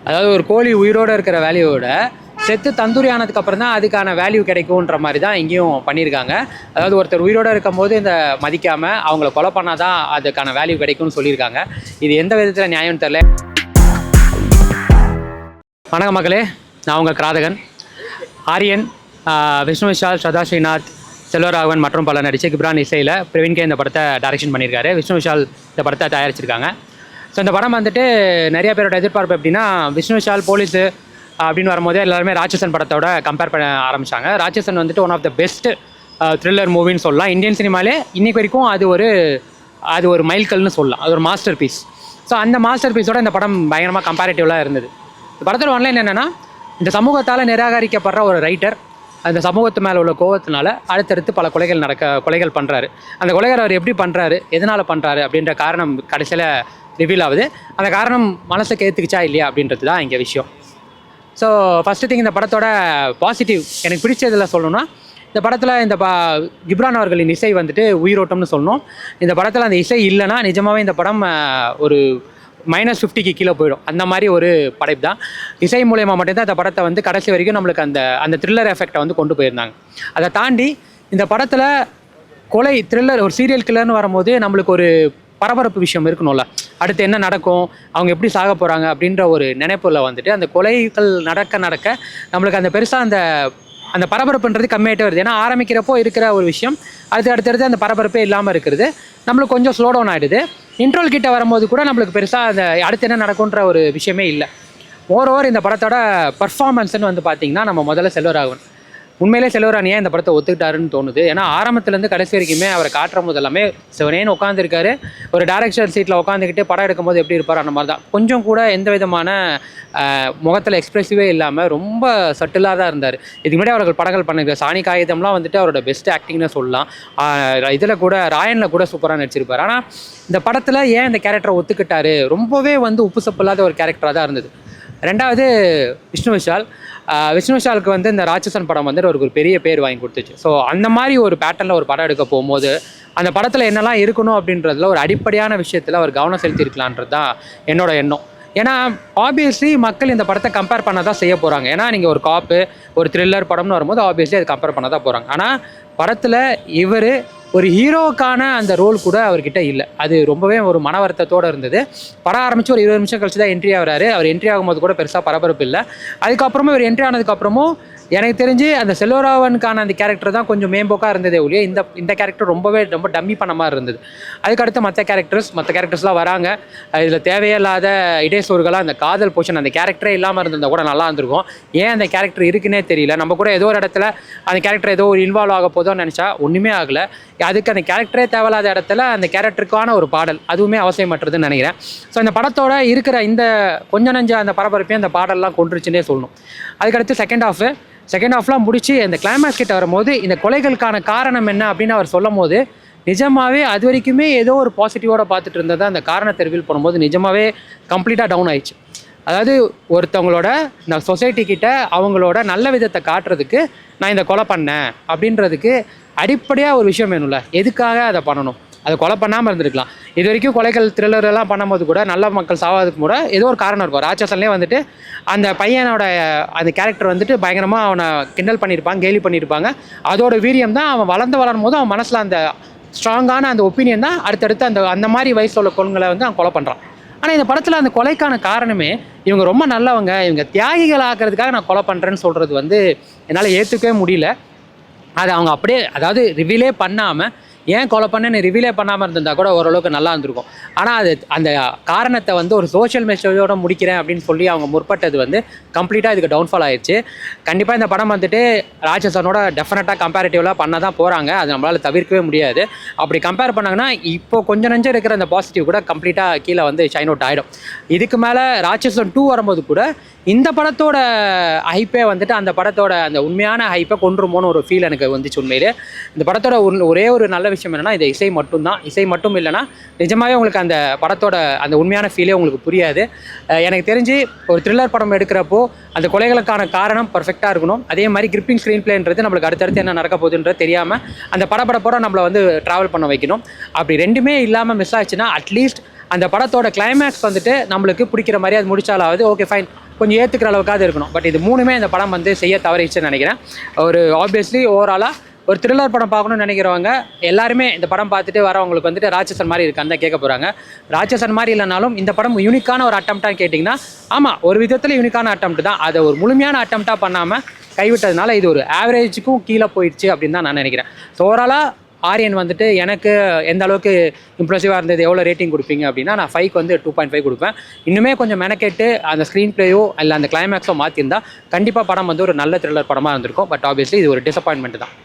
அதாவது ஒரு கோழி உயிரோடு இருக்கிற வேல்யூவோட செத்து தந்தூரி ஆனதுக்கப்புறம் தான் அதுக்கான வேல்யூ கிடைக்கும்ன்ற மாதிரி தான் இங்கேயும் பண்ணியிருக்காங்க. அதாவது ஒருத்தர் உயிரோடு இருக்கும்போது இந்த மதிக்காமல் அவங்கள கொலை பண்ணால் தான் அதுக்கான வேல்யூ கிடைக்கும்னு சொல்லியிருக்காங்க. இது எந்த விதத்தில் நியாயம்னு தெரில. வணக்கம் மக்களே, நான் உங்கள் கிராதகன். ஆரியன், விஷ்ணு விஷால், ஸ்ரதா ஸ்ரீநாத், செல்வராகவன் மற்றும் பல நடிச்ச கிப்ரான் இசையில் பிரவீன் கே இந்த படத்தை டைரக்ஷன் பண்ணியிருக்காரு. விஷ்ணு விஷால் இந்த படத்தை தயாரிச்சிருக்காங்க. ஸோ இந்த படம் வந்துட்டு நிறைய பேரோட எதிர்பார்ப்பு எப்படின்னா, விஷ்ணு விஷால் போலீஸு அப்படின்னு வரும்போதே எல்லாருமே ராட்சசன் படத்தோட கம்பேர் பண்ண ஆரம்பித்தாங்க. ராட்சசன் வந்துட்டு one of the best thriller மூவின்னு சொல்லலாம். இந்தியன் சினிமாலே இன்றைக்கு வரைக்கும் அது ஒரு மைல்கல்னு சொல்லலாம். அது ஒரு மாஸ்டர் பீஸ். ஸோ அந்த மாஸ்டர் பீஸோட இந்த படம் பயங்கரமாக கம்பேரிட்டிவ்லாம் இருந்தது. இந்த படத்தோட ஒன்லைன் என்னென்னா, இந்த சமூகத்தால் நிராகரிக்கப்படுற ஒரு ரைட்டர் அந்த சமூகத்து மேலே உள்ள கோவத்தினால அடுத்தடுத்து பல கொலைகள் பண்ணுறாரு. அந்த கொலைகள் அவர் எப்படி பண்ணுறாரு, எதனால் பண்ணுறாரு அப்படின்ற காரணம் கடைசியில் ரிவீல் ஆகுது. அந்த காரணம் மனசுக்கு ஏற்றுக்குச்சா இல்லையா அப்படின்றது தான் இங்கே விஷயம். ஸோ ஃபஸ்ட்டு திங், இந்த படத்தோட பாசிட்டிவ் எனக்கு பிடிச்சதில் சொல்லணும்னா, இந்த படத்தில் கிப்ரான் அவர்களின் இசை வந்துட்டு உயிரோட்டம்னு சொல்லணும். இந்த படத்தில் அந்த இசை இல்லைன்னா நிஜமாகவே இந்த படம் ஒரு -50க்கு கீழே போயிடும். அந்த மாதிரி ஒரு படைப்பு தான். இசை மூலயமா மட்டும்தான் இந்த படத்தை வந்து கடைசி வரைக்கும் நம்மளுக்கு அந்த த்ரில்லர் எஃபெக்டை வந்து கொண்டு போயிருந்தாங்க. அதை தாண்டி இந்த படத்தில் கொலை த்ரில்லர், ஒரு சீரியல் கில்லர்னு வரும்போது நம்மளுக்கு ஒரு பரபரப்பு விஷயம் இருக்கணும்ல. அடுத்து என்ன நடக்கும், அவங்க எப்படி சாக போகிறாங்க அப்படின்ற ஒரு நினைப்பில் வந்துட்டு அந்த கொலைகள் நடக்க நம்மளுக்கு அந்த பெருசாக அந்த பரபரப்புன்றது கம்மியாகிட்டே வருது. ஏன்னா ஆரம்பிக்கிறப்போ இருக்கிற ஒரு விஷயம் அடுத்தடுத்து அந்த பரபரப்பே இல்லாமல் இருக்கிறது. நம்மளுக்கு கொஞ்சம் ஸ்லோ டவுன் ஆகிடுது. இன்ட்ரோல் கிட்ட வரும்போது கூட நம்மளுக்கு பெருசாக அந்த அடுத்து என்ன நடக்குன்ற ஒரு விஷயமே இல்லை. ஓவர் இந்த படத்தோட பர்ஃபார்மன்ஸ்னு வந்து பார்த்திங்கன்னா, நம்ம முதல்ல செல்வராகவன் உண்மையிலே செல்வராகவன் ஏன் இந்த படத்தை ஒத்துக்கிட்டாருன்னு தோணுது. ஏன்னா ஆரம்பத்துலேருந்து கடைசி வரைக்குமே அவரை காட்டுற போது எல்லாமே சிவனேன்னு உட்காந்துருக்காரு. ஒரு டேரக்டர் சீட்டில் உட்காந்துக்கிட்டு படம் எடுக்கும்போது எப்படி இருப்பார் அந்த மாதிரி தான். கொஞ்சம் கூட எந்த விதமான முகத்தில் எக்ஸ்ப்ரெசிவே இல்லாமல் ரொம்ப சட்டிலாக தான் இருந்தார். இதுக்கு முன்னாடி அவர்கள் படங்கள் பண்ணிருக்காரு. சாணி காகிதம்லாம் வந்துட்டு அவரோட பெஸ்ட் ஆக்டிங்னு சொல்லலாம். இதில் கூட ராயனில் கூட சூப்பராக நடிச்சிருப்பார். ஆனால் இந்த படத்தில் ஏன் இந்த கேரக்டரை ஒத்துக்கிட்டாரு, ரொம்பவே உப்பு சப்பு இல்லாத ஒரு கேரக்டராக தான் இருந்தது. ரெண்டாவது விஷ்ணு விஷாலுக்கு வந்து இந்த ராட்சசன் படம் வந்துட்டு அவருக்கு ஒரு பெரிய பேர் வாங்கி கொடுத்துச்சு. ஸோ அந்த மாதிரி ஒரு பேட்டர்னில் ஒரு படம் எடுக்க போகும்போது அந்த படத்தில் என்னெல்லாம் இருக்கணும் அப்படின்றதுல ஒரு அடிப்படையான விஷயத்தில் அவர் கவனம் செலுத்தியிருக்கலான்றது தான் என்னோட எண்ணம். ஏன்னா ஆப்வியஸ்லி மக்கள் இந்த படத்தை கம்பேர் பண்ண தான் செய்ய போகிறாங்க. ஏன்னா நீங்கள் ஒரு காப்பு, ஒரு த்ரில்லர் படம்னு வரும்போது ஆப்வியஸ்லி அது கம்பேர் பண்ண தான் போகிறாங்க. ஆனால் படத்தில் இவர் ஒரு ஹீரோவுக்கான அந்த ரோல் கூட அவர்கிட்ட இல்லை. அது ரொம்பவே ஒரு மன வருத்தத்தோடு இருந்தது. படம் ஆரம்பித்து ஒரு 20 நிமிஷம் கழிச்சு தான் என்ட்ரி ஆகிறாரு. அவர் என்ட்ரி ஆகும்போது கூட பெருசாக பரபரப்பு இல்லை. அதுக்கப்புறமும் இவர் என்ட்ரி ஆனதுக்கப்புறமும் எனக்கு தெரிஞ்சு அந்த செல்வராகவனுக்கான அந்த கேரக்டர் தான் கொஞ்சம் மேம்போக்காக இருந்ததே ஒழிய இந்த கேரக்டர் ரொம்ப டம்மி பண்ண மாதிரி இருந்தது. அதுக்கடுத்து மற்ற கேரக்டர்ஸ்லாம் வராங்க. இதில் தேவையே இல்லாத இடைசோர்களாக அந்த காதல் போர்ஷன், அந்த கேரக்டரே இல்லாமல் இருந்திருந்தால் கூட நல்லா இருந்திருக்கும். ஏன் அந்த கேரக்டர் இருக்குன்னே தெரியல. நம்ம கூட ஏதோ ஒரு இடத்துல அந்த கேரக்டர் ஏதோ ஒரு இன்வால்வ் ஆக போதோன்னு நினச்சா ஒன்றுமே ஆகலை. அதுக்கு அந்த கேரக்டரே தேவையில்லாத இடத்துல அந்த கேரக்டருக்கான ஒரு பாடல் அதுவுமே அவசியமற்றதுன்னு நினைக்கிறேன். ஸோ இந்த படத்தோட இருக்கிற இந்த கொஞ்சம் நஞ்ச அந்த பரபரப்பையும் அந்த பாடல்லாம் கொண்டுருச்சுன்னே சொல்லணும். அதுக்கடுத்து செகண்ட் ஹாஃப்லாம் முடிச்சு அந்த கிளைமேக்ஸ் கிட்ட வரும்போது இந்த கொலைகளுக்கான காரணம் என்ன அப்படின்னு அவர் சொல்லும் போது நிஜமாகவே அது வரைக்குமே ஏதோ ஒரு பாசிட்டிவோட பார்த்துட்டு இருந்தது. அந்த காரணத்தை ரிவீல் பண்ணும்போது நிஜமாகவே கம்ப்ளீட்டாக டவுன் ஆயிடுச்சு. அதாவது ஒருத்தவங்களோட இந்த சொசைட்டி கிட்ட அவங்களோட நல்ல விதத்தை காட்டுறதுக்கு நான் இந்த கொலை பண்ணேன் அப்படின்றதுக்கு அடிப்படையாக ஒரு விஷயம் வேணும்ல. எதுக்காக அதை பண்ணணும்? அதை கொலை பண்ணாமல் இருந்திருக்கலாம். இது வரைக்கும் கொலைகள் த்ரில்லரெல்லாம் பண்ணும்போது கூட நல்ல மக்கள் சாவாதுக்கு கூட ஏதோ ஒரு காரணம் இருக்கும். ராட்சசன்லேயே வந்துட்டு அந்த பையனோட அந்த கேரக்டர் வந்துட்டு பயங்கரமாக அவனை கிண்டல் பண்ணியிருப்பாங்க, கேலி பண்ணியிருப்பாங்க. அதோட வீரியம் தான் அவன் வளரும் போது அவன் மனசில் அந்த ஸ்ட்ராங்கான அந்த ஒப்பீனியன் தான் அடுத்தடுத்து அந்த மாதிரி வயசில் உள்ள கொள்களை வந்து அவன் கொலை பண்ணுறான். ஆனால் இந்த படத்தில் அந்த கொலைக்கான காரணமே இவங்க ரொம்ப நல்லவங்க, இவங்க தியாகிகள் ஆக்கிறதுக்காக நான் கொலை பண்ணுறேன்னு சொல்கிறது வந்து என்னால் ஏற்றுக்கவே முடியல. அது அவங்க அப்படியே, அதாவது ரிவீலே பண்ணாமல் ஏன் கொலை பண்ணேன்னு ரிவீலே பண்ணாமல் இருந்திருந்தால் கூட ஓரளவுக்கு நல்லா இருந்திருக்கும். ஆனால் அது அந்த காரணத்தை வந்து ஒரு சோஷியல் மெசேஜோடு முடிக்கிறேன் அப்படின்னு சொல்லி அவங்க முற்பட்டது வந்து கம்ப்ளீட்டாக இதுக்கு டவுன்ஃபால் ஆயிடுச்சு. கண்டிப்பாக இந்த படம் வந்துட்டு ராட்சசனோட டெஃபினட்டாக கம்பேரிட்டிவ்லாம் பண்ண தான் போகிறாங்க. அது நம்மளால் தவிர்க்கவே முடியாது. அப்படி கம்பேர் பண்ணாங்கன்னா இப்போ கொஞ்சம் நஞ்சம் இருக்கிற அந்த பாசிட்டிவ் கூட கம்ப்ளீட்டாக கீழே வந்து ஷைன் அவுட் ஆகிடும். இதுக்கு மேலே ராட்சசன் 2 வரும்போது கூட இந்த படத்தோட ஹைப்பே வந்துட்டு அந்த படத்தோட அந்த உண்மையான ஹைப்பை கொண்டுருமோன்னு ஒரு ஃபீல் எனக்கு வந்துச்சு. உண்மையிலே இந்த படத்தோட ஒரே ஒரு நல்ல விஷயம் என்னென்னா, இது இசை மட்டும்தான். இசை மட்டும் இல்லைன்னா நிஜமாகவே உங்களுக்கு அந்த படத்தோட அந்த உண்மையான ஃபீலே உங்களுக்கு புரியாது. எனக்கு தெரிஞ்சு ஒரு த்ரில்லர் படம் எடுக்கிறப்போ அந்த கொலைகளுக்கான காரணம் பர்ஃபெக்டாக இருக்கணும். அதே மாதிரி கிரிப்பிங் ஸ்க்ரீன் பிளேன்றது நம்மளுக்கு அடுத்தடுத்து என்ன நடக்க போகுதுன்றது தெரியாமல் அந்த படப்படப்போட நம்மளை வந்து ட்ராவல் பண்ண வைக்கணும். அப்படி ரெண்டுமே இல்லாமல் மிஸ் ஆச்சுன்னா அட்லீஸ்ட் அந்த படத்தோட கிளைமேக்ஸ் வந்துட்டு நம்மளுக்கு பிடிக்கிற மாதிரி அது முடிச்சாலாவது ஓகே ஃபைன் கொஞ்சம் ஏற்றுக்கிற அளவுக்காவது இருக்கணும். பட் இது மூணுமே இந்த படம் வந்து செய்ய தவறிச்சுன்னு நினைக்கிறேன். ஒரு ஆப்வியஸ்லி ஓவராலாக ஒரு த்ரில்லர் படம் பார்க்கணும்னு நினைக்கிறவங்க எல்லாருமே இந்த படம் பார்த்துட்டு வரவங்களுக்கு வந்துட்டு ராட்சசன் மாதிரி இருக்கான்னு தான் கேட்க போகிறாங்க. ராட்சசன் மாதிரி இல்லைனாலும் இந்த படம் யூனிக்கான ஒரு அட்டம்ப்டாக கேட்டிங்கன்னா ஆமாம், ஒரு விதத்தில் யூனிக்கான அட்டம்ப்ட் தான். அதை ஒரு முழுமையான அட்டம்ப்டாக பண்ணாமல் கைவிட்டதுனால இது ஒரு ஆவரேஜுக்கும் கீழே போயிடுச்சு அப்படின்னு தான் நான் நினைக்கிறேன். ஸோ ஓவராலாக ஆரியன் வந்துட்டு எனக்கு எந்த அளவுக்கு இம்ப்ரெசிவாக இருந்தது, எவ்வளோ ரேட்டிங் கொடுப்பீங்க அப்படின்னா நான் 5க்கு வந்து 2.5 கொடுப்பேன். இன்னுமே கொஞ்சம் மெனக்கெட்டு அந்த ஸ்க்ரீன் பிளேயோ இல்லை அந்த கிளைமேக்ஸோ மாற்றிருந்தால் கண்டிப்பாக படம் வந்து ஒரு நல்ல த்ரில்லர் படமாக இருந்திருக்கும். பட் ஆப்வியஸ்லி இது ஒரு டிசப்பாயின்மெண்ட் தான்.